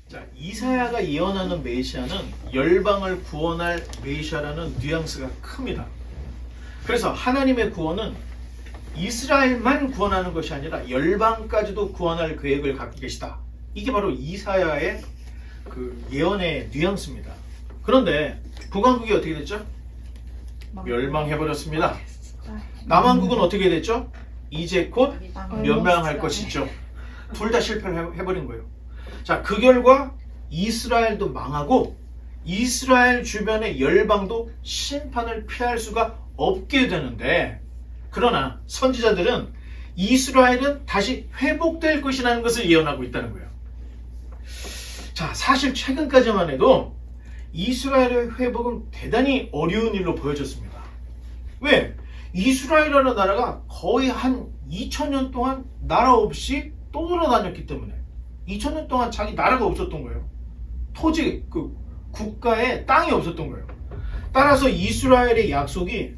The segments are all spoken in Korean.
자, 이사야가 예언하는 메시아는 열방을 구원할 메시아라는 뉘앙스가 큽니다. 그래서 하나님의 구원은 이스라엘만 구원하는 것이 아니라 열방까지도 구원할 계획을 갖고 계시다. 이게 바로 이사야의 그 예언의 뉘앙스입니다. 그런데 북왕국이 어떻게 됐죠? 멸망해버렸습니다. 남왕국은 어떻게 됐죠? 이제 곧 멸망할 것이죠. 둘 다 실패를 해버린 거예요. 자, 그 결과 이스라엘도 망하고 이스라엘 주변의 열방도 심판을 피할 수가 없게 되는데, 그러나 선지자들은 이스라엘은 다시 회복될 것이라는 것을 예언하고 있다는 거예요. 자, 사실 최근까지만 해도 이스라엘의 회복은 대단히 어려운 일로 보여졌습니다. 왜? 이스라엘이라는 나라가 거의 한 2000년 동안 나라 없이 떠돌아다녔기 때문에 2000년 동안 자기 나라가 없었던 거예요. 토지, 국가에 땅이 없었던 거예요. 따라서 이스라엘의 약속이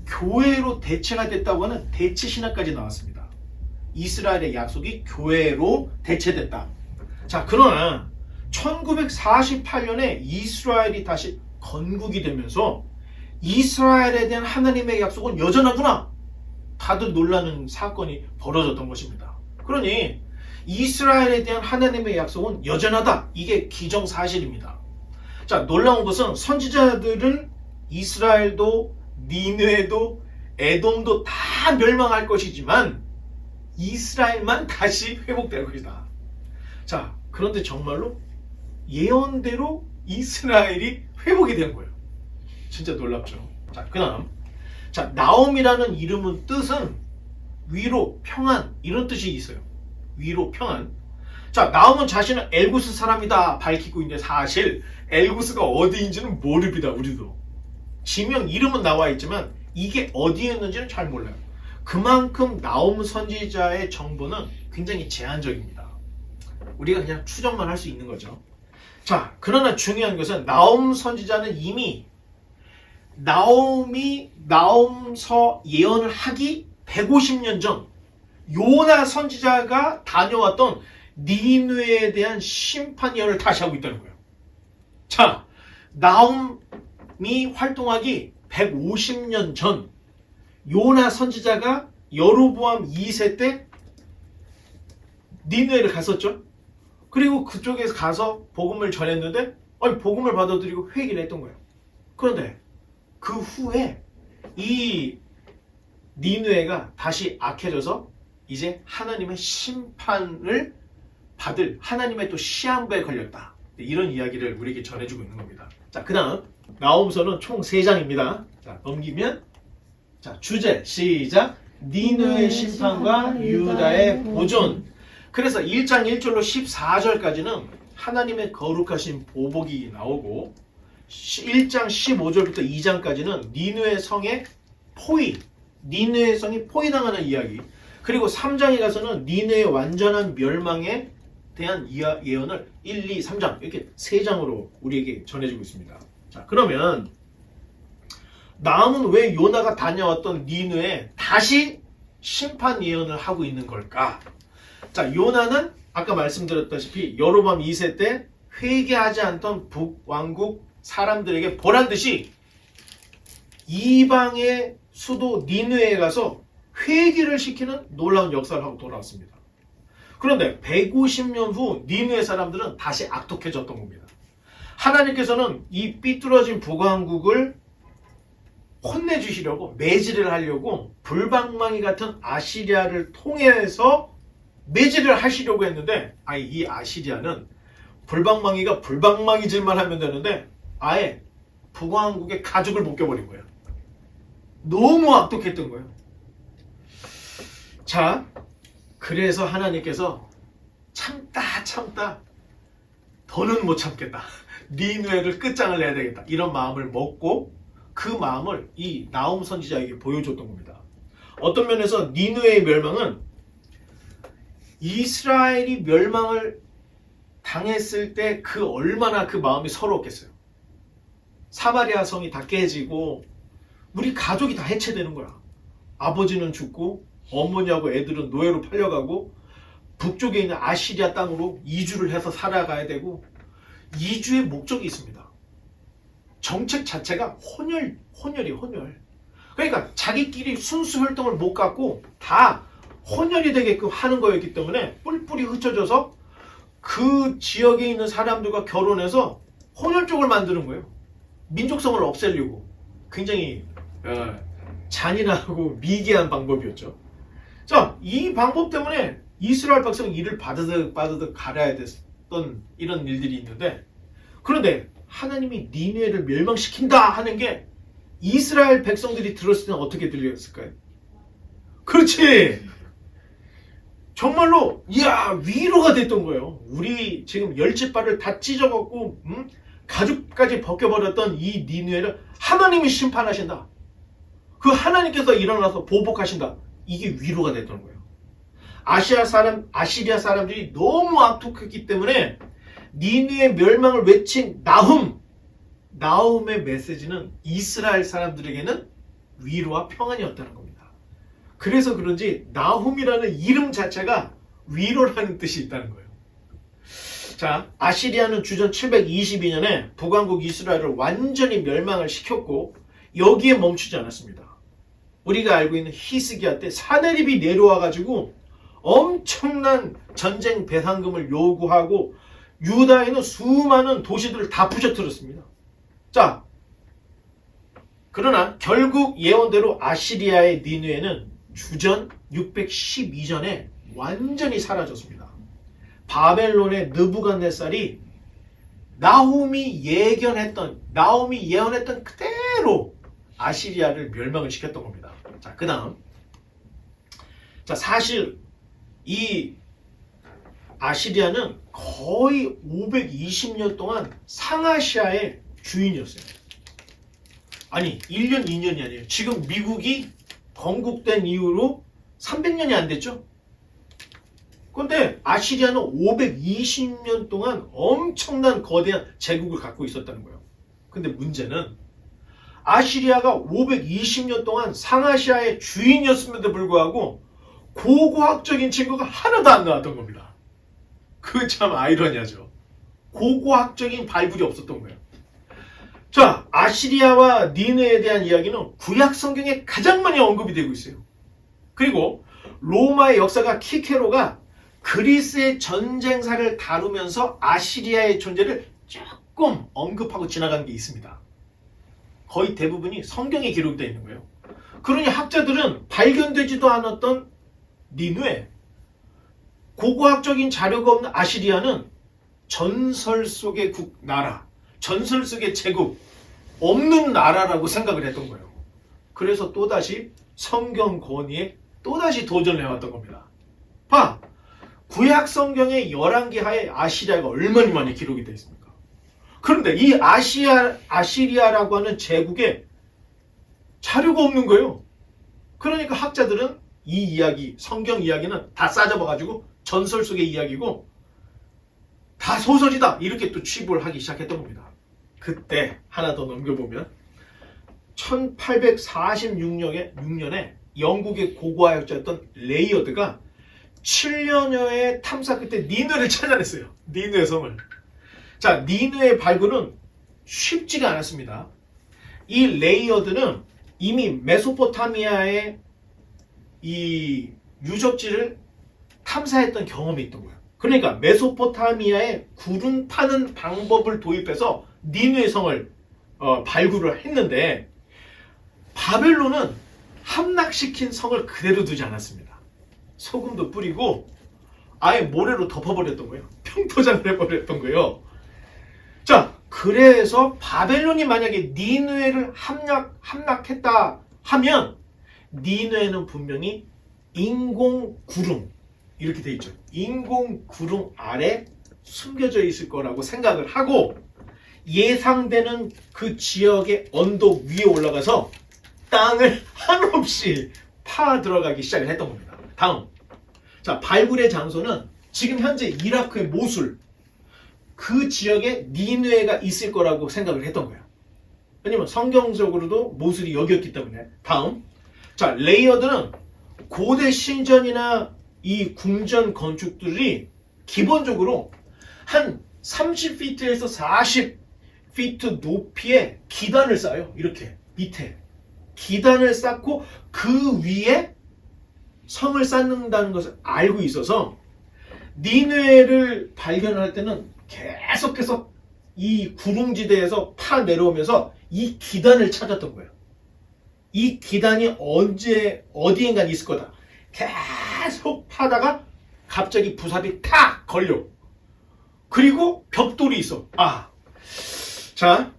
교회로 대체가 됐다고 하는 대체 신학까지 나왔습니다. 이스라엘의 약속이 교회로 대체됐다. 자, 그러나 1948년에 이스라엘이 다시 건국이 되면서 이스라엘에 대한 하나님의 약속은 여전하구나, 다들 놀라는 사건이 벌어졌던 것입니다. 그러니 이스라엘에 대한 하나님의 약속은 여전하다, 이게 기정사실입니다. 자, 놀라운 것은 선지자들은 이스라엘도 니느웨도 에돔도 다 멸망할 것이지만 이스라엘만 다시 회복될 것이다. 자, 그런데 정말로 예언대로 이스라엘이 회복이 된 거예요. 진짜 놀랍죠. 자, 그 다음, 자, 나옴이라는 이름은 뜻은 위로, 평안, 이런 뜻이 있어요. 위로, 평안. 자, 나옴은 자신은 엘구스 사람이다 밝히고 있는데 사실 엘구스가 어디인지는 모릅니다. 우리도 지명 이름은 나와 있지만 이게 어디였는지는 잘 몰라요. 그만큼 나옴 선지자의 정보는 굉장히 제한적입니다. 우리가 그냥 추정만 할 수 있는 거죠. 자, 그러나 중요한 것은 나옴 선지자는 이미 나옴이 나옴서 예언을 하기 150년 전 요나 선지자가 다녀왔던 니느웨에 대한 심판 예언을 다시 하고 있다는 거예요. 자, 나옴이 활동하기 150년 전 요나 선지자가 여로보암 2세 때 니느웨를 갔었죠. 그리고 그쪽에서 가서 복음을 전했는데 복음을 받아들이고 회개를 했던 거예요. 그런데 그 후에 이 니느웨가 다시 악해져서 이제 하나님의 심판을 받을 하나님의 또 시한부에 걸렸다. 이런 이야기를 우리에게 전해주고 있는 겁니다. 자, 그 다음 나홈서는 총 3장입니다. 자, 넘기면, 자, 주제 시작. 니느웨의 심판과 유다의 보존. 그래서 1장 1절로 14절까지는 하나님의 거룩하신 보복이 나오고 1장 15절부터 2장까지는 니느웨 성의 포위, 니느웨 성이 포위당하는 이야기, 그리고 3장에 가서는 니느웨의 완전한 멸망에 대한 예언을 1, 2, 3장 이렇게 3장으로 우리에게 전해주고 있습니다. 자, 그러면 나홈은 왜 요나가 다녀왔던 니느웨에 다시 심판 예언을 하고 있는 걸까? 자, 요나는 아까 말씀드렸다시피 여로보암 2세 때 회개하지 않던 북왕국 사람들에게 보란듯이 이방의 수도 니느웨에 가서 회개를 시키는 놀라운 역사를 하고 돌아왔습니다. 그런데 150년 후 니느웨 사람들은 다시 악독해졌던 겁니다. 하나님께서는 이 삐뚤어진 북왕국을 혼내주시려고, 매질을 하려고 불방망이 같은 아시리아를 통해서 매질을 하시려고 했는데, 이 아시리아는 불방망이가 불방망이질만 하면 되는데 아예 북왕국의 가죽을 벗겨버린 거예요. 너무 악독했던 거예요. 자, 그래서 하나님께서 참다 더는 못 참겠다, 니느웨를 끝장을 내야 되겠다, 이런 마음을 먹고 그 마음을 이 나홈 선지자에게 보여줬던 겁니다. 어떤 면에서 니느웨의 멸망은 이스라엘이 멸망을 당했을 때 그 얼마나 그 마음이 서러웠겠어요. 사마리아 성이 다 깨지고 우리 가족이 다 해체되는 거야. 아버지는 죽고 어머니하고 애들은 노예로 팔려가고 북쪽에 있는 아시리아 땅으로 이주를 해서 살아가야 되고 이주의 목적이 있습니다. 정책 자체가 혼혈이에요, 혼혈. 그러니까 자기끼리 순수 혈통을 못 갖고 다 혼혈이 되게끔 하는 거였기 때문에 뿔뿔이 흩어져서 그 지역에 있는 사람들과 결혼해서 혼혈족을 만드는 거예요. 민족성을 없애려고. 굉장히 잔인하고 미개한 방법이었죠. 자, 이 방법 때문에 이스라엘 백성은 이를 바드득 갈아야 됐던 이런 일들이 있는데, 그런데 하나님이 니느웨를 멸망시킨다 하는 게 이스라엘 백성들이 들었을 때는 어떻게 들렸을까요? 그렇지! 정말로 위로가 됐던 거예요. 우리 지금 열지발을 다 찢어갖고 가죽까지 벗겨버렸던 이 니느웨를 하나님이 심판하신다. 그 하나님께서 일어나서 보복하신다. 이게 위로가 됐던 거예요. 아시리아 사람들이 너무 악독했기 때문에 니느웨 멸망을 외친 나훔의 메시지는 이스라엘 사람들에게는 위로와 평안이었다는 겁니다. 그래서 그런지 나훔이라는 이름 자체가 위로라는 뜻이 있다는 거예요. 자, 아시리아는 주전 722년에 북왕국 이스라엘을 완전히 멸망을 시켰고 여기에 멈추지 않았습니다. 우리가 알고 있는 히스기야 때 사내립이 내려와가지고 엄청난 전쟁 배상금을 요구하고 유다에 있는 수많은 도시들을 다 부셔뜨렸습니다. 자, 그러나 결국 예언대로 아시리아의 니느웨는 주전 612년에 완전히 사라졌습니다. 바벨론의 느부갓네살이 나훔이 예언했던 그대로 아시리아를 멸망을 시켰던 겁니다. 자, 그 다음. 자, 사실 이 아시리아는 거의 520년 동안 상아시아의 주인이었어요. 아니, 1년, 2년이 아니에요. 지금 미국이 건국된 이후로 300년이 안 됐죠? 그런데 아시리아는 520년 동안 엄청난 거대한 제국을 갖고 있었다는 거예요. 근데 문제는 아시리아가 520년 동안 상아시아의 주인이었음에도 불구하고 고고학적인 친구가 하나도 안 나왔던 겁니다. 그 참 아이러니하죠. 고고학적인 발굴이 없었던 거예요. 자, 아시리아와 니느웨에 대한 이야기는 구약 성경에 가장 많이 언급이 되고 있어요. 그리고 로마의 역사가 키케로가 그리스의 전쟁사를 다루면서 아시리아의 존재를 조금 언급하고 지나간 게 있습니다. 거의 대부분이 성경에 기록되어 있는 거예요. 그러니 학자들은 발견되지도 않았던 니느웨, 고고학적인 자료가 없는 아시리아는 전설 속의 나라, 전설 속의 제국, 없는 나라라고 생각을 했던 거예요. 그래서 또다시 성경 권위에 또다시 도전을 해왔던 겁니다. 봐! 구약 성경의 11개 하에 아시리아가 얼마나 많이 기록이 되어 있습니까? 그런데 이 아시리아라고 하는 제국에 자료가 없는 거예요. 그러니까 학자들은 이 이야기, 성경 이야기는 다 싸잡아가지고 전설 속의 이야기고 다 소설이다 이렇게 또 취급을 하기 시작했던 겁니다. 그때 하나 더 넘겨보면 1846년에 영국의 고고학자였던 레이어드가 7년여의 탐사 끝에 니느웨를 찾아냈어요. 니느웨 성을. 자, 니느웨 발굴은 쉽지가 않았습니다. 이 레이어드는 이미 메소포타미아의 이 유적지를 탐사했던 경험이 있던 거예요. 그러니까 메소포타미아에 구름 타는 방법을 도입해서 니느웨 성을 발굴을 했는데 바벨론은 함락시킨 성을 그대로 두지 않았습니다. 소금도 뿌리고 아예 모래로 덮어버렸던 거예요. 평토장을 해버렸던 거예요. 자, 그래서 바벨론이 만약에 니느웨를 함락했다 하면 니느웨는 분명히 인공 구름 이렇게 돼 있죠. 인공 구름 아래 숨겨져 있을 거라고 생각을 하고 예상되는 그 지역의 언덕 위에 올라가서 땅을 한없이 파 들어가기 시작을 했던 겁니다. 다음. 자, 발굴의 장소는 지금 현재 이라크의 모술 그 지역에 니느웨가 있을 거라고 생각을 했던 거예요. 왜냐면 성경적으로도 모술이 여기였기 때문에. 다음. 자, 레이어드는 고대 신전이나 이 궁전 건축들이 기본적으로 한 30피트에서 40피트 높이의 기단을 쌓아요. 이렇게 밑에 기단을 쌓고 그 위에 성을 쌓는다는 것을 알고 있어서 니느웨를 발견할 때는 계속해서 이 구릉지대에서 파 내려오면서 이 기단을 찾았던 거예요. 이 기단이 언제 어디엔가 있을 거다. 계속 파다가 갑자기 부삽이 탁 걸려. 그리고 벽돌이 있어. 자,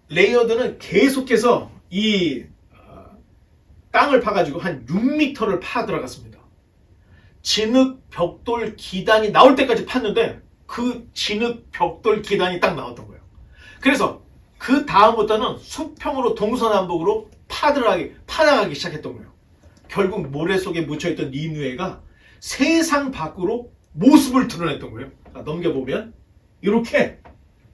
레이어드는 계속해서 이 땅을 파가지고 한 6m를 파 들어갔습니다. 진흙 벽돌 기단이 나올 때까지 팠는데 그 진흙 벽돌 기단이 딱 나왔던 거예요. 그래서 그 다음부터는 수평으로 동서남북으로 파나가기 시작했던 거예요. 결국 모래 속에 묻혀있던 니느웨가 세상 밖으로 모습을 드러냈던 거예요. 자, 넘겨보면 이렇게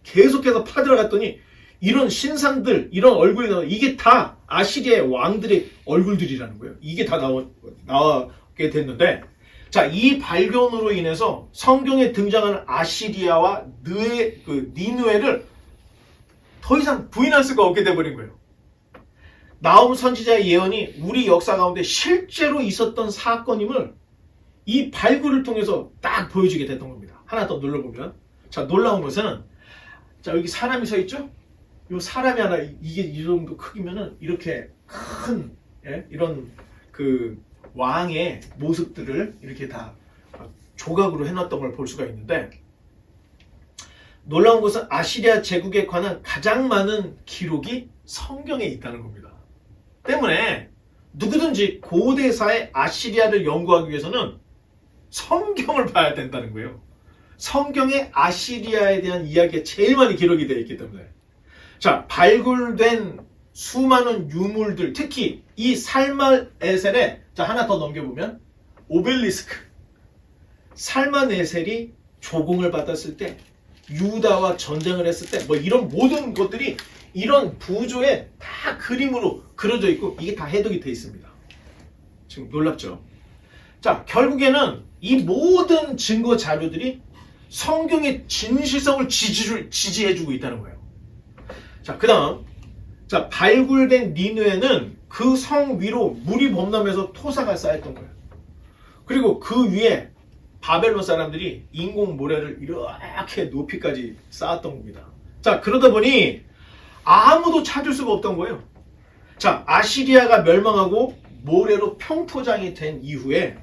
계속해서 파들어갔더니 이런 신상들, 이런 얼굴이 나와, 이게 다 아시리아의 왕들의 얼굴들이라는 거예요. 이게 다 나오게 됐는데, 자, 이 발견으로 인해서 성경에 등장하는 아시리아와 니느웨를 더 이상 부인할 수가 없게 돼버린 거예요. 나훔 선지자의 예언이 우리 역사 가운데 실제로 있었던 사건임을 이 발굴을 통해서 딱 보여주게 됐던 겁니다. 하나 더 눌러보면, 자, 놀라운 것은, 자, 여기 사람이 서 있죠? 이 사람이 하나, 이게 이 정도 크기면은 이렇게 큰, 이런 그 왕의 모습들을 이렇게 다 조각으로 해놨던 걸 볼 수가 있는데, 놀라운 것은 아시리아 제국에 관한 가장 많은 기록이 성경에 있다는 겁니다. 때문에 누구든지 고대사의 아시리아를 연구하기 위해서는 성경을 봐야 된다는 거예요. 성경에 아시리아에 대한 이야기가 제일 많이 기록이 되어 있기 때문에. 자, 발굴된 수많은 유물들, 특히 이 살만에셀에, 자, 하나 더 넘겨보면, 오벨리스크. 살만에셀이 조공을 받았을 때, 유다와 전쟁을 했을 때, 뭐 이런 모든 것들이 이런 부조에 다 그림으로 그려져 있고, 이게 다 해독이 되어 있습니다. 지금 놀랍죠? 자, 결국에는 이 모든 증거 자료들이 성경의 진실성을 지지해주고 있다는 거예요. 자, 그 다음, 자, 발굴된 니느웨는 그 성 위로 물이 범람해서 토사가 쌓였던 거예요. 그리고 그 위에 바벨론 사람들이 인공 모래를 이렇게 높이까지 쌓았던 겁니다. 자, 그러다 보니 아무도 찾을 수가 없던 거예요. 자, 아시리아가 멸망하고 모래로 평토장이 된 이후에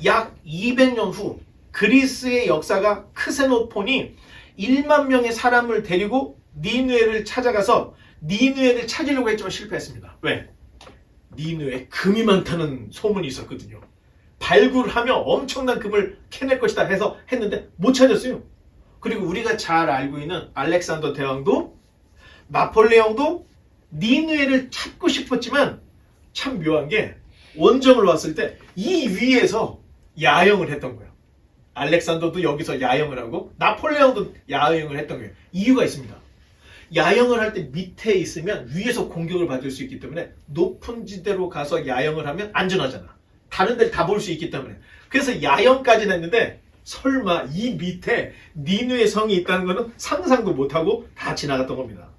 약 200년 후 그리스의 역사가 크세노폰이 1만 명의 사람을 데리고 니느웨를 찾아가서 니느웨를 찾으려고 했지만 실패했습니다. 왜? 니느웨에 금이 많다는 소문이 있었거든요. 발굴하면 엄청난 금을 캐낼 것이다 해서 했는데 못 찾았어요. 그리고 우리가 잘 알고 있는 알렉산더 대왕도 나폴레옹도 니느웨를 찾고 싶었지만 참 묘한 게 원정을 왔을 때 이 위에서 야영을 했던 거예요. 알렉산더도 여기서 야영을 하고 나폴레옹도 야영을 했던 거예요. 이유가 있습니다. 야영을 할 때 밑에 있으면 위에서 공격을 받을 수 있기 때문에 높은 지대로 가서 야영을 하면 안전하잖아. 다른 데를 다 볼 수 있기 때문에. 그래서 야영까지는 했는데 설마 이 밑에 니느웨 성이 있다는 것은 상상도 못하고 다 지나갔던 겁니다.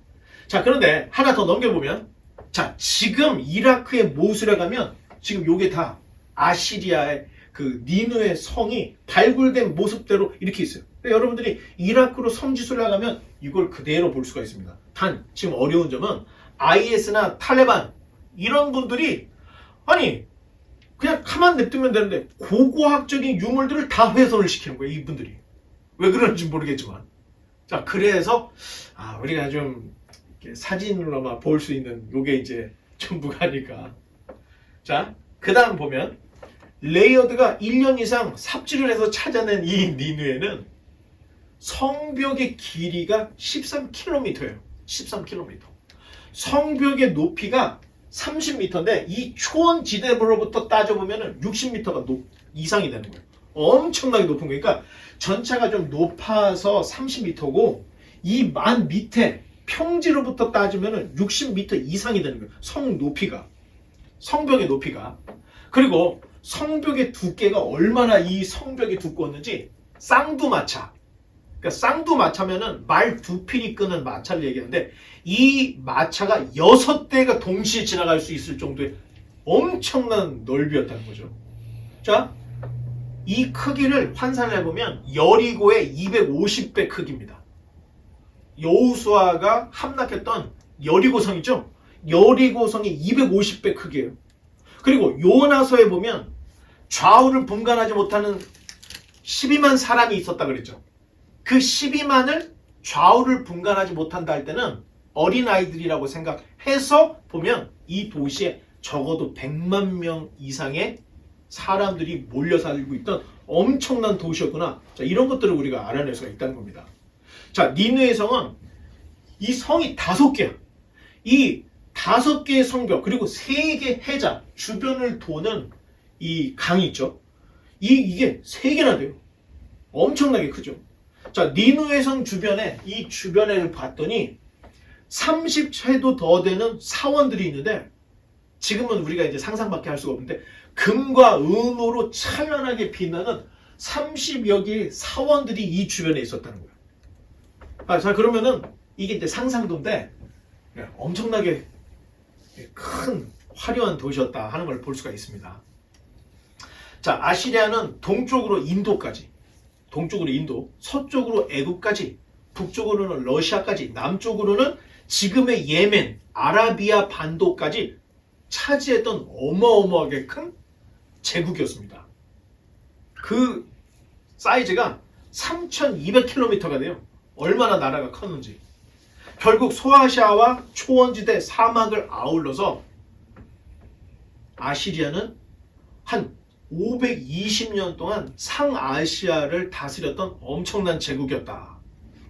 자, 그런데 하나 더 넘겨보면, 자, 지금 이라크의 모술에 가면 지금 요게 다 아시리아의 그 니느웨 성이 발굴된 모습대로 이렇게 있어요. 여러분들이 이라크로 성지순례 가면 이걸 그대로 볼 수가 있습니다. 단 지금 어려운 점은 IS나 탈레반 이런 분들이 아니 그냥 가만 냅두면 되는데 고고학적인 유물들을 다 훼손을 시키는 거예요. 이분들이. 왜 그런지 모르겠지만. 자, 그래서 우리가 좀 사진으로만 볼 수 있는 요게 이제 전부가 아닐까. 자, 그 다음 보면 레이어드가 1년 이상 삽질을 해서 찾아낸 이 니느웨는 성벽의 길이가 13km예요. 13km. 성벽의 높이가 30m인데 이 초원지대로부터 따져보면 60m가 이상이 되는 거예요. 엄청나게 높은 거니까 전차가 좀 높아서 30m고 이 만 밑에 평지로부터 따지면 60m 이상이 되는 거예요. 성 높이가. 성벽의 높이가. 그리고 성벽의 두께가 얼마나 이 성벽이 두꺼웠는지 쌍두마차. 그러니까 쌍두마차면은 말 두 필이 끄는 마차를 얘기하는데 이 마차가 6대가 동시에 지나갈 수 있을 정도의 엄청난 넓이였다는 거죠. 자, 이 크기를 환산을 해보면 여리고의 250배 크기입니다. 여호수아가 함락했던 여리고성이죠. 여리고성이 250배 크기예요. 그리고 요나서에 보면 좌우를 분간하지 못하는 12만 사람이 있었다 그랬죠. 그 12만을 좌우를 분간하지 못한다 할 때는 어린아이들이라고 생각해서 보면 이 도시에 적어도 100만 명 이상의 사람들이 몰려 살고 있던 엄청난 도시였구나. 자, 이런 것들을 우리가 알아낼 수가 있다는 겁니다. 자, 니느웨 성은 이 성이 5개야. 이 5개의 성벽 그리고 3개 해자 주변을 도는 이 강이 있죠. 이게 3개나 돼요. 엄청나게 크죠. 자, 니느웨 성 주변에 이 주변을 봤더니 30채도 더 되는 사원들이 있는데 지금은 우리가 이제 상상밖에 할 수가 없는데 금과 은으로 찬란하게 빛나는 30여 개의 사원들이 이 주변에 있었다는 거예요. 자, 그러면은 이게 이제 상상도인데 엄청나게 큰 화려한 도시였다 하는 걸 볼 수가 있습니다. 자, 아시리아는 동쪽으로 인도까지, 동쪽으로 인도, 서쪽으로 애굽까지, 북쪽으로는 러시아까지, 남쪽으로는 지금의 예멘, 아라비아 반도까지 차지했던 어마어마하게 큰 제국이었습니다. 그 사이즈가 3,200km가 돼요. 얼마나 나라가 컸는지. 결국 소아시아와 초원지대 사막을 아울러서 아시리아는 한 520년 동안 상아시아를 다스렸던 엄청난 제국이었다.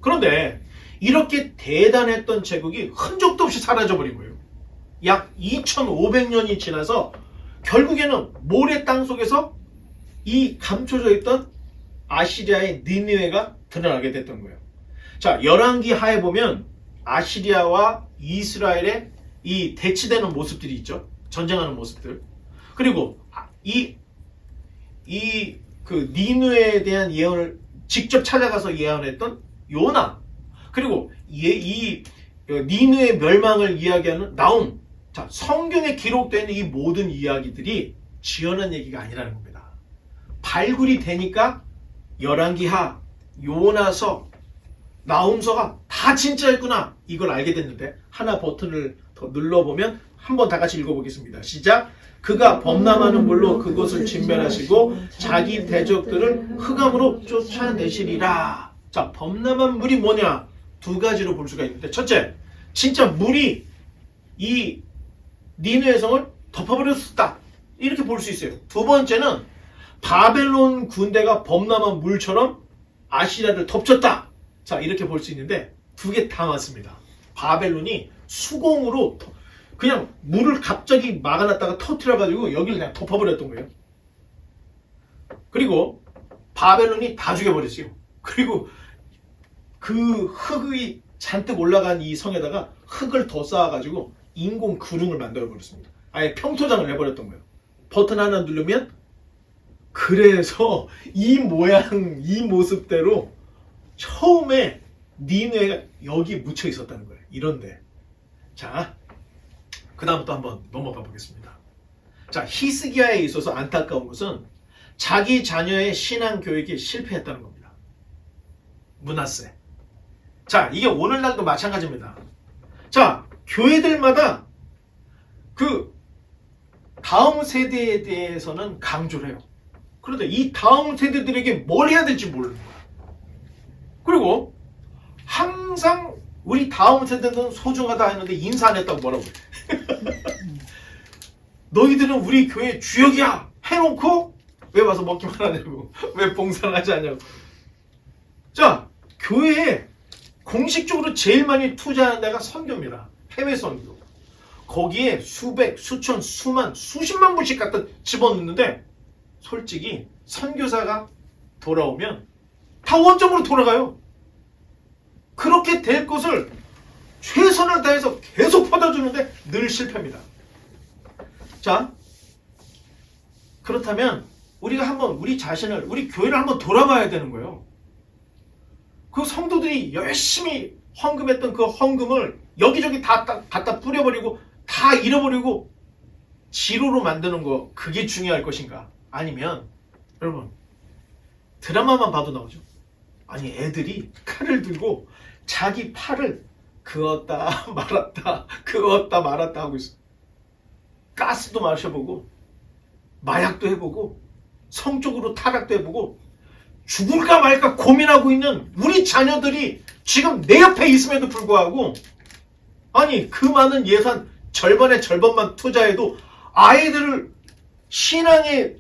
그런데 이렇게 대단했던 제국이 흔적도 없이 사라져버린 거예요. 약 2500년이 지나서 결국에는 모래 땅 속에서 이 감춰져 있던 아시리아의 니느웨가 드러나게 됐던 거예요. 자, 열왕기 하에 보면 아시리아와 이스라엘의 이 대치되는 모습들이 있죠. 전쟁하는 모습들. 그리고 그 니느웨에 대한 예언을 직접 찾아가서 예언했던 요나. 그리고 이 니느웨 멸망을 이야기하는 나움. 자, 성경에 기록되어 있는 이 모든 이야기들이 지어낸 얘기가 아니라는 겁니다. 발굴이 되니까 열왕기하, 요나서, 나움서가 다 진짜였구나 이걸 알게 됐는데 하나 버튼을 더 눌러보면 한번 다 같이 읽어보겠습니다. 시작. 그가 범람하는 물로 그곳을 진멸하시고 자기 대적들을 흑암으로 쫓아내시리라. 자, 범람한 물이 뭐냐? 2가지로 볼 수가 있는데 첫째, 진짜 물이 이 니느웨 성을 덮어버렸다 이렇게 볼 수 있어요. 두 번째는 바벨론 군대가 범람한 물처럼 아시리아를 덮쳤다. 자, 이렇게 볼 수 있는데 2개 다 맞습니다. 바벨론이 수공으로 그냥 물을 갑자기 막아놨다가 터뜨려가지고 여기를 그냥 덮어버렸던 거예요. 그리고 바벨론이 다 죽여버렸어요. 그리고 그 흙이 잔뜩 올라간 이 성에다가 흙을 더 쌓아가지고 인공 구릉을 만들어버렸습니다. 아예 평토장을 해버렸던 거예요. 버튼 하나 누르면 그래서 이 모양, 이 모습대로 처음에 니느웨가 여기 묻혀 있었다는 거예요. 이런데. 자, 그 다음부터 한번 넘어가 보겠습니다. 자, 히스기야에 있어서 안타까운 것은 자기 자녀의 신앙 교육이 실패했다는 겁니다. 므낫세. 자, 이게 오늘날도 마찬가지입니다. 자, 교회들마다 그 다음 세대에 대해서는 강조를 해요. 그런데 이 다음 세대들에게 뭘 해야 될지 모르는 거예요. 그리고 항상 우리 다음 세대는 소중하다 했는데 인사 안 했다고 뭐라고 해. 너희들은 우리 교회 주역이야 해놓고 왜 와서 먹기만 하냐고, 왜 봉사를 하지 않냐고. 자, 교회에 공식적으로 제일 많이 투자하는 데가 선교입니다. 해외 선교. 거기에 수백, 수천, 수만, 수십만 불씩 갖다 집어넣는데 솔직히 선교사가 돌아오면 다 원점으로 돌아가요. 그렇게 될 것을 최선을 다해서 계속 퍼다주는데 늘 실패입니다. 자, 그렇다면 우리가 한번 우리 자신을, 우리 교회를 한번 돌아봐야 되는 거예요. 그 성도들이 열심히 헌금했던 그 헌금을 여기저기 다 갖다 뿌려버리고 다 잃어버리고 지로로 만드는 거, 그게 중요할 것인가? 아니면 여러분 드라마만 봐도 나오죠. 아니, 애들이 칼을 들고 자기 팔을 그었다 말았다 그었다 말았다 하고 있어. 가스도 마셔보고 마약도 해보고 성적으로 타락도 해보고 죽을까 말까 고민하고 있는 우리 자녀들이 지금 내 옆에 있음에도 불구하고, 아니 그 많은 예산 절반의 절반만 투자해도 아이들을 신앙의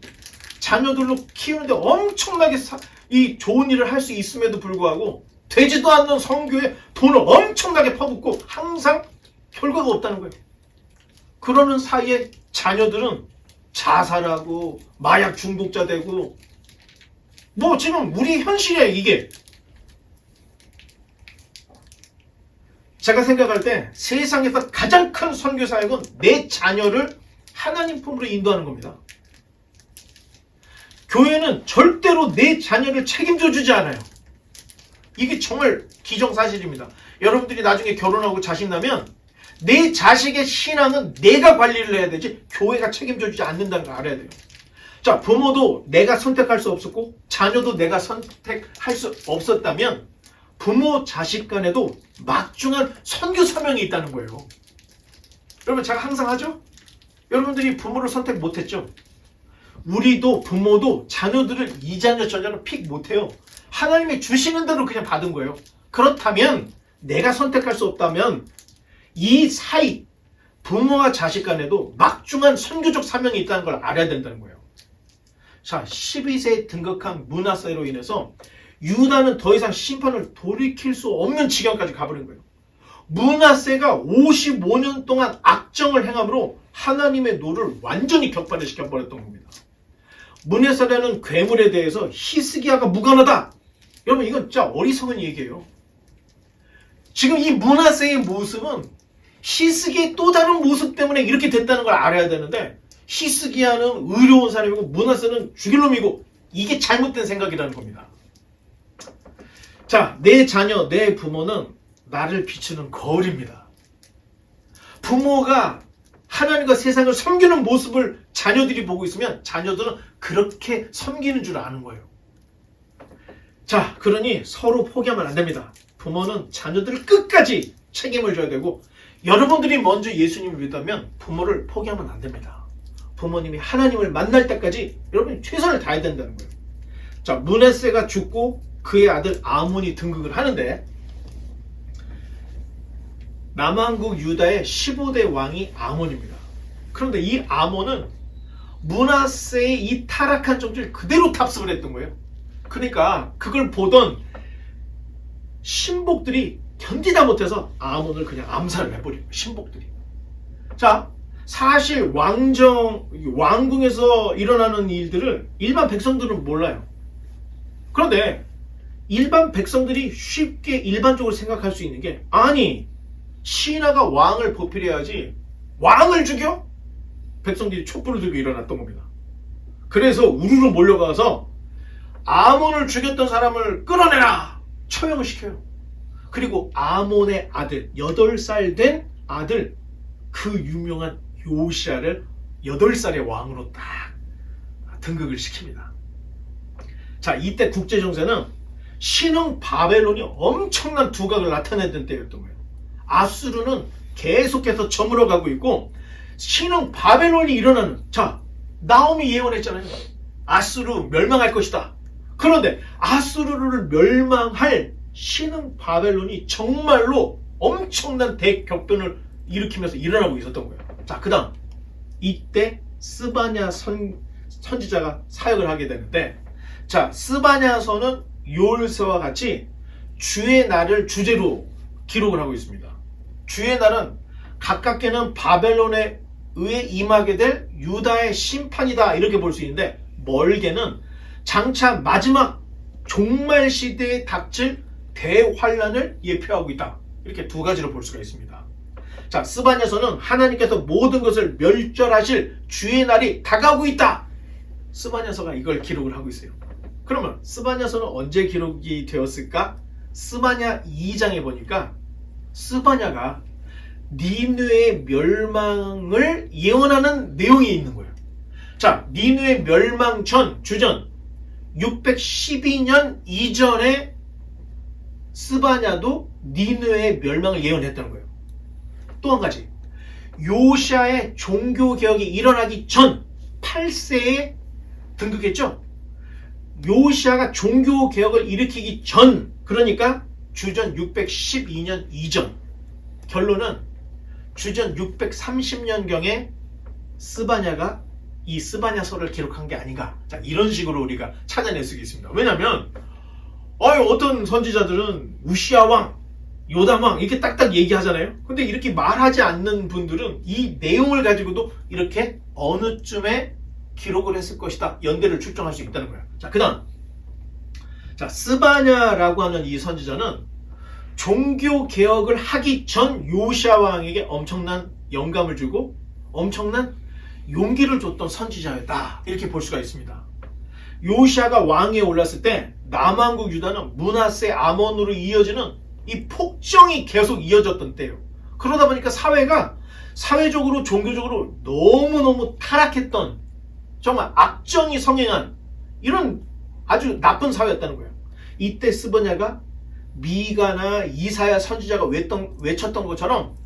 자녀들로 키우는데 엄청나게 이 좋은 일을 할 수 있음에도 불구하고 되지도 않는 선교에 돈을 엄청나게 퍼붓고 항상 결과가 없다는 거예요. 그러는 사이에 자녀들은 자살하고 마약 중독자 되고, 뭐 지금 우리 현실이에요 이게. 제가 생각할 때 세상에서 가장 큰 선교 사역은 내 자녀를 하나님 품으로 인도하는 겁니다. 교회는 절대로 내 자녀를 책임져 주지 않아요. 이게 정말 기정사실입니다. 여러분들이 나중에 결혼하고 자식 나면 내 자식의 신앙은 내가 관리를 해야 되지 교회가 책임져 주지 않는다는 걸 알아야 돼요. 자, 부모도 내가 선택할 수 없었고 자녀도 내가 선택할 수 없었다면 부모 자식 간에도 막중한 선교 사명이 있다는 거예요. 여러분, 제가 항상 하죠? 여러분들이 부모를 선택 못했죠? 우리도 부모도 자녀들을 이 자녀 저 자녀 픽 못해요. 하나님이 주시는 대로 그냥 받은 거예요. 그렇다면 내가 선택할 수 없다면 이 사이 부모와 자식 간에도 막중한 선교적 사명이 있다는 걸 알아야 된다는 거예요. 자, 12세에 등극한 므낫세로 인해서 유다는 더 이상 심판을 돌이킬 수 없는 지경까지 가버린 거예요. 므낫세가 55년 동안 악정을 행함으로 하나님의 노를 완전히 격파를 시켜버렸던 겁니다. 므낫세라는 괴물에 대해서 히스기야가 무관하다. 여러분, 이건 진짜 어리석은 얘기예요. 지금 이 므낫세의 모습은 히스기야의 또 다른 모습 때문에 이렇게 됐다는 걸 알아야 되는데, 히스기야는 의로운 사람이고 므낫세는 죽일 놈이고, 이게 잘못된 생각이라는 겁니다. 자, 내 자녀, 내 부모는 나를 비추는 거울입니다. 부모가 하나님과 세상을 섬기는 모습을 자녀들이 보고 있으면 자녀들은 그렇게 섬기는 줄 아는 거예요. 자, 그러니 서로 포기하면 안 됩니다. 부모는 자녀들을 끝까지 책임을 져야 되고, 여러분들이 먼저 예수님을 믿다면 부모를 포기하면 안 됩니다. 부모님이 하나님을 만날 때까지 여러분이 최선을 다해야 된다는 거예요. 자, 므낫세가 죽고 그의 아들 아몬이 등극을 하는데, 남왕국 유다의 15대 왕이 아몬입니다. 그런데 이 아몬은 므낫세의 이 타락한 정치를 그대로 탑승을 했던 거예요. 그러니까 그걸 보던 신복들이 견디다 못해서 아몬을 그냥 암살을 해버린 거예요. 신복들이. 자, 사실 왕궁에서 일어나는 일들을 일반 백성들은 몰라요. 그런데 일반 백성들이 쉽게 일반적으로 생각할 수 있는 게, 아니 신하가 왕을 보필해야지 왕을 죽여? 백성들이 촛불을 들고 일어났던 겁니다. 그래서 우르르 몰려가서 아몬을 죽였던 사람을 끌어내라! 처형을 시켜요. 그리고 아몬의 아들, 8살 된 아들, 그 유명한 요시야를 8살의 왕으로 딱 등극을 시킵니다. 자, 이때 국제정세는 신흥 바벨론이 엄청난 두각을 나타내던 때였던 거예요. 아수르는 계속해서 저물어가고 있고, 신흥 바벨론이 일어나는, 자, 나홈이 예언했잖아요. 아수르 멸망할 것이다. 그런데 아수르를 멸망할 신흥 바벨론이 정말로 엄청난 대격변을 일으키면서 일어나고 있었던 거예요. 자, 그 다음 이때 스바냐 선지자가 사역을 하게 되는데, 자, 스바냐서는 요엘서와 같이 주의 날을 주제로 기록을 하고 있습니다. 주의 날은 가깝게는 바벨론에 의해 임하게 될 유다의 심판이다, 이렇게 볼 수 있는데, 멀게는 장차 마지막 종말 시대에 닥칠 대환란을 예표하고 있다, 이렇게 두 가지로 볼 수가 있습니다. 자, 스바냐서는 하나님께서 모든 것을 멸절하실 주의 날이 다가오고 있다, 스바냐서가 이걸 기록을 하고 있어요. 그러면 스바냐서는 언제 기록이 되었을까? 스바냐 2장에 보니까 스바냐가 니느웨의 멸망을 예언하는 내용이 있는 거예요. 자, 니느웨 멸망 전, 주전 612년 이전에 스바냐도 니느웨의 멸망을 예언했다는 거예요. 또 한 가지, 요시아의 종교개혁이 일어나기 전 8세에 등극했죠. 요시아가 종교개혁을 일으키기 전, 그러니까 주전 612년 이전. 결론은 주전 630년경에 스바냐가 이 스바냐서를 기록한 게 아닌가. 자, 이런 식으로 우리가 찾아낼 수 있습니다. 왜냐하면 어떤 선지자들은 우시아 왕, 요담 왕 이렇게 딱딱 얘기하잖아요. 근데 이렇게 말하지 않는 분들은 이 내용을 가지고도 이렇게 어느쯤에 기록을 했을 것이다. 연대를 추정할 수 있다는 거예요. 자, 그 다음. 자, 스바냐라고 하는 이 선지자는 종교 개혁을 하기 전 요시아 왕에게 엄청난 영감을 주고 엄청난 용기를 줬던 선지자였다. 이렇게 볼 수가 있습니다. 요시아가 왕위에 올랐을 때 남왕국 유다는 므낫세 아몬으로 이어지는 이 폭정이 계속 이어졌던 때예요. 그러다 보니까 사회가 사회적으로 종교적으로 너무너무 타락했던 정말 악정이 성행한 이런 아주 나쁜 사회였다는 거예요. 이때 스바냐가 미가나 이사야 선지자가 외쳤던 것처럼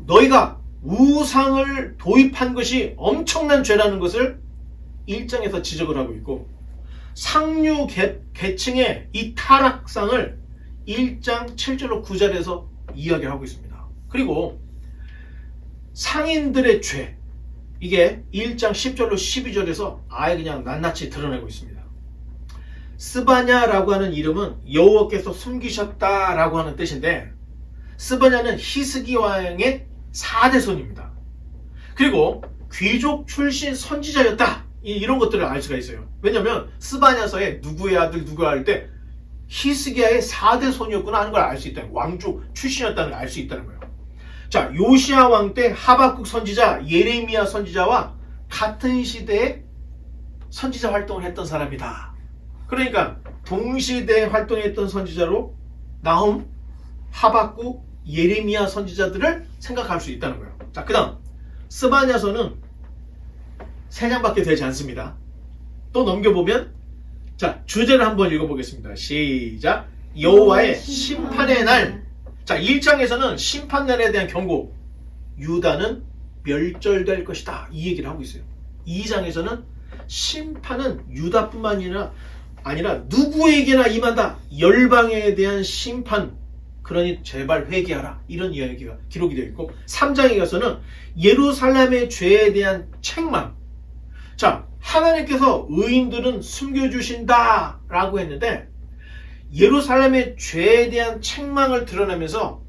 너희가 우상을 도입한 것이 엄청난 죄라는 것을 1장에서 지적을 하고 있고 상류 계층의 이 타락상을 1장 7절로 9절에서 이야기하고 있습니다. 그리고 상인들의 죄, 이게 1장 10절로 12절에서 아예 그냥 낱낱이 드러내고 있습니다. 스바냐라고 하는 이름은 여호와께서 숨기셨다라고 하는 뜻인데 스바냐는 히스기 왕의 4대 손입니다. 그리고 귀족 출신 선지자였다. 이런 것들을 알 수가 있어요. 왜냐하면 스바냐서에 누구의 아들 누가 할 때 히스기야의 4대 손이었구나 하는 걸 알 수 있다는 거예요. 왕족 출신이었다는 걸 알 수 있다는 거예요. 자, 요시야 왕 때 하박국 선지자, 예레미야 선지자와 같은 시대에 선지자 활동을 했던 사람이다. 그러니까 동시대에 활동했던 선지자로 나훔, 하박국, 예레미야 선지자들을 생각할 수 있다는 거예요. 자, 그 다음 스바냐서는 3장밖에 되지 않습니다. 또 넘겨보면 자, 주제를 한번 읽어보겠습니다. 시작. 여호와의 심판의 날. 자, 1장에서는 심판날에 대한 경고, 유다는 멸절될 것이다, 이 얘기를 하고 있어요. 2장에서는 심판은 유다뿐만 아니라 누구에게나 임한다, 열방에 대한 심판, 그러니 제발 회개하라, 이런 이야기가 기록이 되어 있고 3장에 가서는 예루살렘의 죄에 대한 책망. 자, 하나님께서 의인들은 숨겨주신다 라고 했는데 예루살렘의 죄에 대한 책망을 드러내면서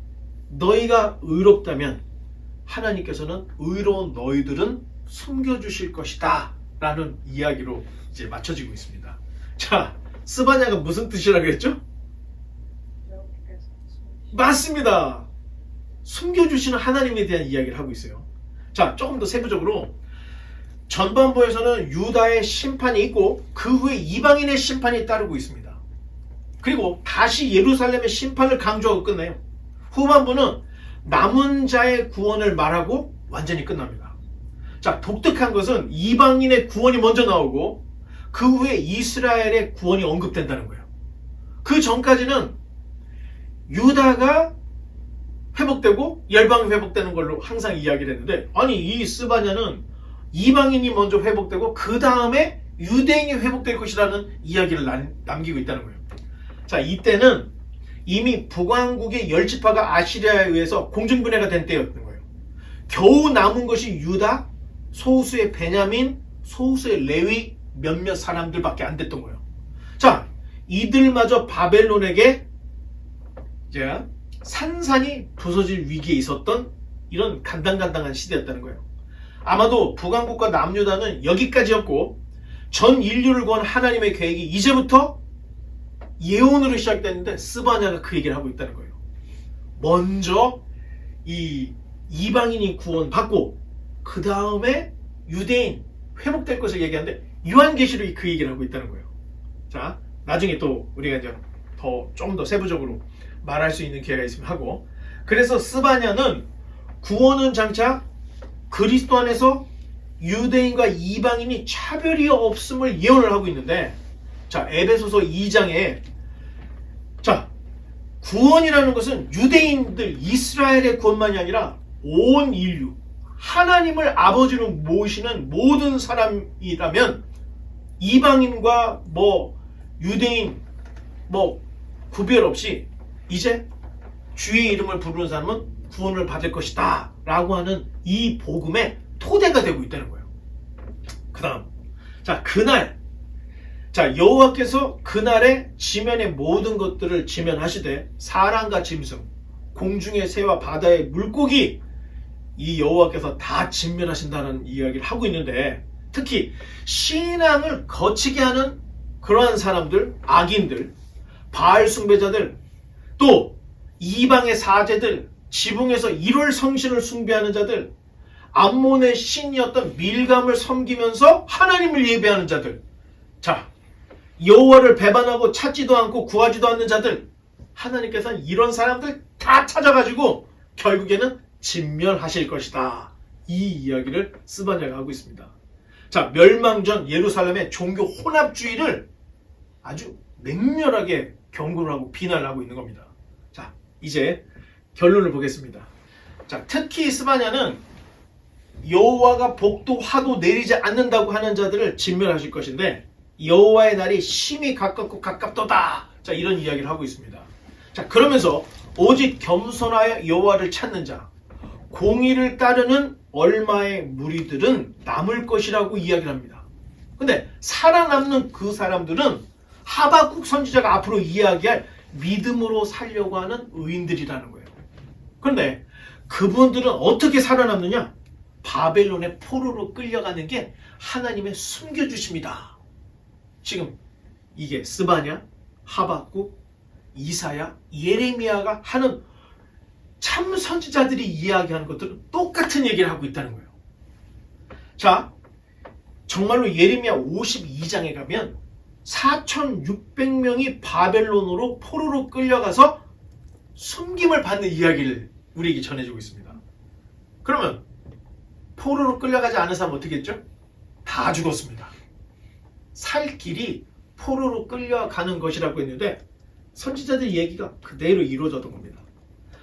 너희가 의롭다면 하나님께서는 의로운 너희들은 숨겨주실 것이다 라는 이야기로 이제 맞춰지고 있습니다. 자, 스바냐가 무슨 뜻이라고 했죠? 맞습니다. 숨겨주시는 하나님에 대한 이야기를 하고 있어요. 자, 조금 더 세부적으로 전반부에서는 유다의 심판이 있고 그 후에 이방인의 심판이 따르고 있습니다. 그리고 다시 예루살렘의 심판을 강조하고 끝내요. 후반부는 남은 자의 구원을 말하고 완전히 끝납니다. 자, 독특한 것은 이방인의 구원이 먼저 나오고 그 후에 이스라엘의 구원이 언급된다는 거예요. 그 전까지는 유다가 회복되고 열방이 회복되는 걸로 항상 이야기를 했는데, 아니 이 스바냐는 이방인이 먼저 회복되고 그 다음에 유대인이 회복될 것이라는 이야기를 남기고 있다는 거예요. 자, 이때는 이미 북왕국의 10지파가 아시리아에 의해서 공중분해가 된 때였던 거예요. 겨우 남은 것이 유다, 소수의 베냐민, 소수의 레위 몇몇 사람들밖에 안 됐던 거예요. 자, 이들마저 바벨론에게 이제 산산이 부서질 위기에 있었던 이런 간당간당한 시대였다는 거예요. 아마도 북왕국과 남유다는 여기까지였고 전 인류를 구한 하나님의 계획이 이제부터 예언으로 시작됐는데 스바냐가 그 얘기를 하고 있다는 거예요. 먼저 이 이방인이 구원받고 그 다음에 유대인 회복될 것을 얘기하는데 요한계시록이 그 얘기를 하고 있다는 거예요. 자, 나중에 또 우리가 이제 좀 더 세부적으로 말할 수 있는 기회가 있으면 하고, 그래서 스바냐는 구원은 장차 그리스도 안에서 유대인과 이방인이 차별이 없음을 예언을 하고 있는데, 자, 에베소서 2장에 자, 구원이라는 것은 유대인들 이스라엘의 구원만이 아니라 온 인류, 하나님을 아버지로 모시는 모든 사람이라면 이방인과 유대인 구별 없이 이제 주의 이름을 부르는 사람은 구원을 받을 것이다 라고 하는 이 복음의 토대가 되고 있다는 거예요. 그 다음, 자, 그날, 자, 여호와께서 그날에 지면의 모든 것들을 지면하시되 사람과 짐승, 공중의 새와 바다의 물고기, 이 여호와께서 다 진멸하신다는 이야기를 하고 있는데, 특히 신앙을 거치게 하는 그러한 사람들, 악인들, 바알 숭배자들, 또 이방의 사제들, 지붕에서 일월 성신을 숭배하는 자들, 암몬의 신이었던 밀감을 섬기면서 하나님을 예배하는 자들, 자, 여호와를 배반하고 찾지도 않고 구하지도 않는 자들, 하나님께서는 이런 사람들 다 찾아가지고 결국에는 진멸하실 것이다. 이 이야기를 스바냐가 하고 있습니다. 자, 멸망 전 예루살렘의 종교 혼합주의를 아주 맹렬하게 경고를 하고 비난을 하고 있는 겁니다. 자, 이제 결론을 보겠습니다. 자, 특히 스바냐는 여호와가 복도 화도 내리지 않는다고 하는 자들을 진멸하실 것인데, 여호와의 날이 심히 가깝고 가깝도다. 자, 이런 이야기를 하고 있습니다. 자, 그러면서 오직 겸손하여 여호와를 찾는 자, 공의를 따르는 얼마의 무리들은 남을 것이라고 이야기를 합니다. 근데 살아남는 그 사람들은 하박국 선지자가 앞으로 이야기할 믿음으로 살려고 하는 의인들이라는 거예요. 그런데 그분들은 어떻게 살아남느냐? 바벨론의 포로로 끌려가는 게 하나님의 숨겨주십니다. 지금 이게 스바냐, 하박국, 이사야, 예레미야가 하는 참 선지자들이 이야기하는 것들은 똑같은 얘기를 하고 있다는 거예요. 자, 정말로 예레미야 52장에 가면 4,600명이 바벨론으로 포로로 끌려가서 숨김을 받는 이야기를 우리에게 전해주고 있습니다. 그러면 포로로 끌려가지 않은 사람은 어떻게 했죠? 다 죽었습니다. 살 길이 포로로 끌려가는 것이라고 했는데 선지자들의 얘기가 그대로 이루어졌던 겁니다.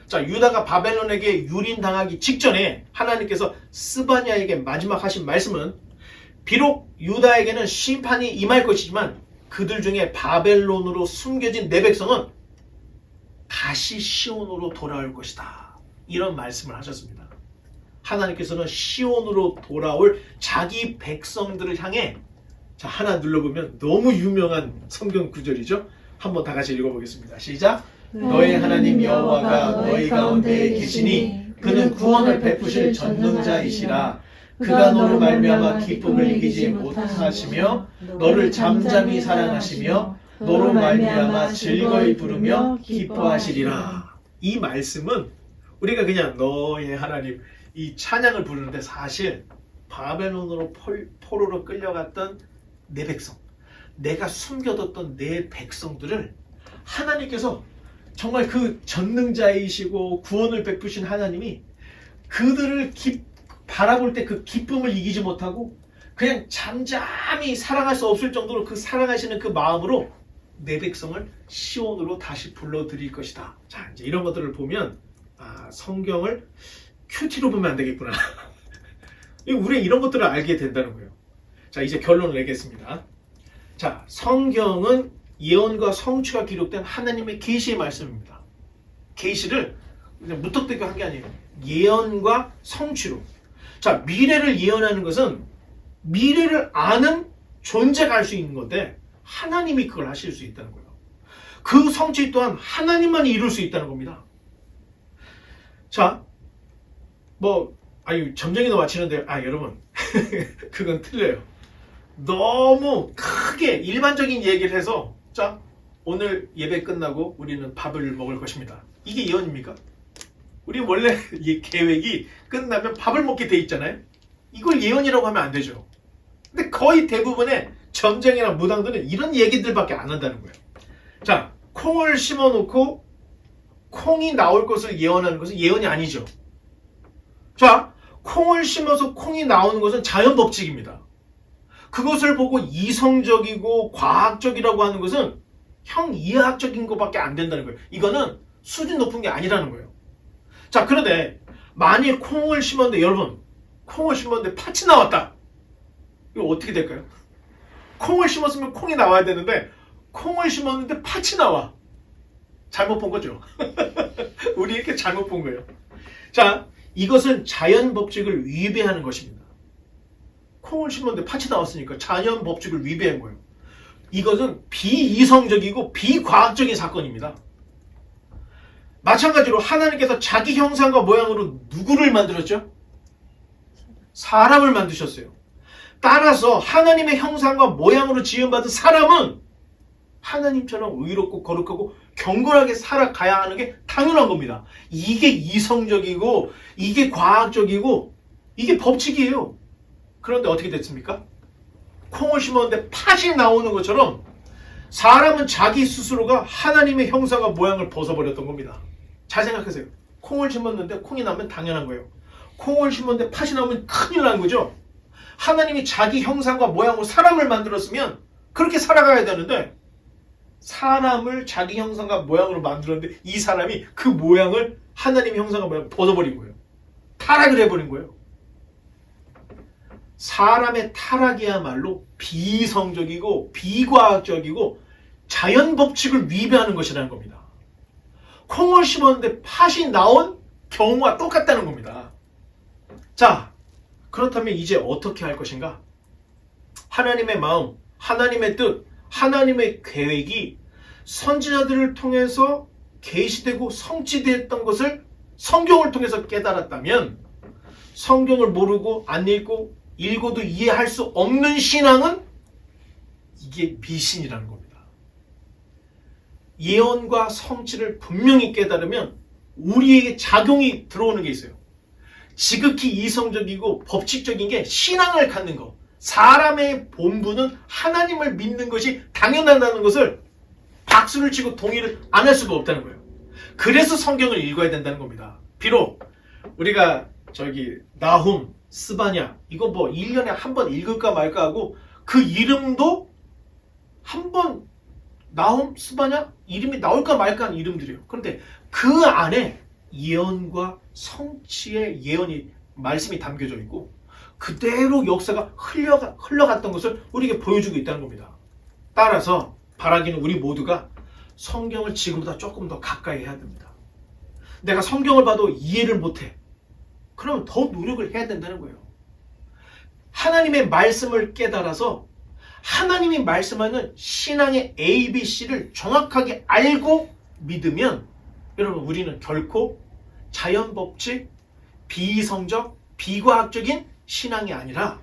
자, 유다가 바벨론에게 유린당하기 직전에 하나님께서 스바냐에게 마지막 하신 말씀은, 비록 유다에게는 심판이 임할 것이지만 그들 중에 바벨론으로 숨겨진 내 백성은 다시 시온으로 돌아올 것이다. 이런 말씀을 하셨습니다. 하나님께서는 시온으로 돌아올 자기 백성들을 향해, 자, 하나 눌러보면 너무 유명한 성경 구절이죠. 한번 다 같이 읽어보겠습니다. 시작. 너의 하나님 여호와가 너희 가운데 계시니 그는 구원을 베푸실 전능자이시라. 그가 너로 말미암아 기쁨을 이기지 못하시며 너를 잠잠히 사랑하시며 너로 말미암아 즐거이 부르며 기뻐하시리라. 이 말씀은 우리가 그냥 너의 하나님 이 찬양을 부르는데, 사실 바벨론으로 포로로 끌려갔던 내 백성, 내가 숨겨뒀던 내 백성들을 하나님께서 정말 그 전능자이시고 구원을 베푸신 하나님이 그들을 바라볼 때 그 기쁨을 이기지 못하고 그냥 잠잠히 사랑할 수 없을 정도로 그 사랑하시는 그 마음으로 내 백성을 시온으로 다시 불러들일 것이다. 자, 이제 이런 것들을 보면 성경을 큐티로 보면 안 되겠구나. 우리가 이런 것들을 알게 된다는 거예요. 자, 이제 결론을 내겠습니다. 자, 성경은 예언과 성취가 기록된 하나님의 계시의 말씀입니다. 계시를 그냥 무턱대고 한 게 아니에요. 예언과 성취로. 자, 미래를 예언하는 것은 미래를 아는 존재가 할 수 있는 건데 하나님이 그걸 하실 수 있다는 거예요. 그 성취 또한 하나님만이 이룰 수 있다는 겁니다. 자, 점쟁이도 마치는데, 여러분, 그건 틀려요. 너무 크게 일반적인 얘기를 해서, 자, 오늘 예배 끝나고 우리는 밥을 먹을 것입니다. 이게 예언입니까? 우리 원래 이 계획이 끝나면 밥을 먹게 돼 있잖아요. 이걸 예언이라고 하면 안 되죠. 근데 거의 대부분의 점쟁이나 무당들은 이런 얘기들밖에 안 한다는 거예요. 자, 콩을 심어놓고 콩이 나올 것을 예언하는 것은 예언이 아니죠. 자, 콩을 심어서 콩이 나오는 것은 자연 법칙입니다. 그것을 보고 이성적이고 과학적이라고 하는 것은 형이해학적인 것밖에 안 된다는 거예요. 이거는 수준 높은 게 아니라는 거예요. 자, 그런데 만일 콩을 심었는데, 여러분, 콩을 심었는데 팥이 나왔다. 이거 어떻게 될까요? 콩을 심었으면 콩이 나와야 되는데 콩을 심었는데 팥이 나와. 잘못 본 거죠. 우리 이렇게 잘못 본 거예요. 자, 이것은 자연 법칙을 위배하는 것입니다. 콩을 심었는데 팥이 나왔으니까 자연 법칙을 위배한 거예요. 이것은 비이성적이고 비과학적인 사건입니다. 마찬가지로 하나님께서 자기 형상과 모양으로 누구를 만들었죠? 사람을 만드셨어요. 따라서 하나님의 형상과 모양으로 지음받은 사람은 하나님처럼 의롭고 거룩하고 경건하게 살아가야 하는 게 당연한 겁니다. 이게 이성적이고 이게 과학적이고 이게 법칙이에요. 그런데 어떻게 됐습니까? 콩을 심었는데 팥이 나오는 것처럼 사람은 자기 스스로가 하나님의 형상과 모양을 벗어버렸던 겁니다. 잘 생각하세요. 콩을 심었는데 콩이 나면 당연한 거예요. 콩을 심었는데 팥이 나오면 큰일 난 거죠. 하나님이 자기 형상과 모양으로 사람을 만들었으면 그렇게 살아가야 되는데 사람을 자기 형상과 모양으로 만들었는데 이 사람이 그 모양을 하나님의 형상과 모양을 벗어버린 거예요. 타락을 해버린 거예요. 사람의 타락이야말로 비이성적이고 비과학적이고 자연 법칙을 위배하는 것이라는 겁니다. 콩을 심었는데 팥이 나온 경우와 똑같다는 겁니다. 자, 그렇다면 이제 어떻게 할 것인가? 하나님의 마음, 하나님의 뜻, 하나님의 계획이 선지자들을 통해서 계시되고 성취됐던 것을 성경을 통해서 깨달았다면 성경을 모르고 안 읽고 읽어도 이해할 수 없는 신앙은 이게 미신이라는 겁니다. 예언과 성취를 분명히 깨달으면 우리에게 작용이 들어오는 게 있어요. 지극히 이성적이고 법칙적인 게 신앙을 갖는 것. 사람의 본분은 하나님을 믿는 것이 당연하다는 것을 박수를 치고 동의를 안 할 수가 없다는 거예요. 그래서 성경을 읽어야 된다는 겁니다. 비록 우리가 나훔, 스바냐 이거 뭐 1년에 한 번 읽을까 말까 하고 그 이름도 한 번 나훔, 스바냐 이름이 나올까 말까 하는 이름들이에요. 그런데 그 안에 예언과 성취의 예언이 말씀이 담겨져 있고 그대로 역사가 흘러갔던 것을 우리에게 보여주고 있다는 겁니다. 따라서 바라기는 우리 모두가 성경을 지금보다 조금 더 가까이 해야 됩니다. 내가 성경을 봐도 이해를 못해. 그러면 더 노력을 해야 된다는 거예요. 하나님의 말씀을 깨달아서 하나님이 말씀하는 신앙의 ABC를 정확하게 알고 믿으면 여러분 우리는 결코 자연법칙, 비이성적, 비과학적인 신앙이 아니라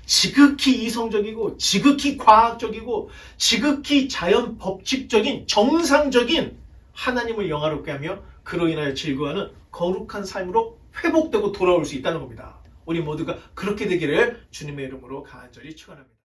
지극히 이성적이고 지극히 과학적이고 지극히 자연법칙적인 정상적인 하나님을 영화롭게 하며 그로 인하여 즐거워하는 거룩한 삶으로 회복되고 돌아올 수 있다는 겁니다. 우리 모두가 그렇게 되기를 주님의 이름으로 간절히 축원합니다.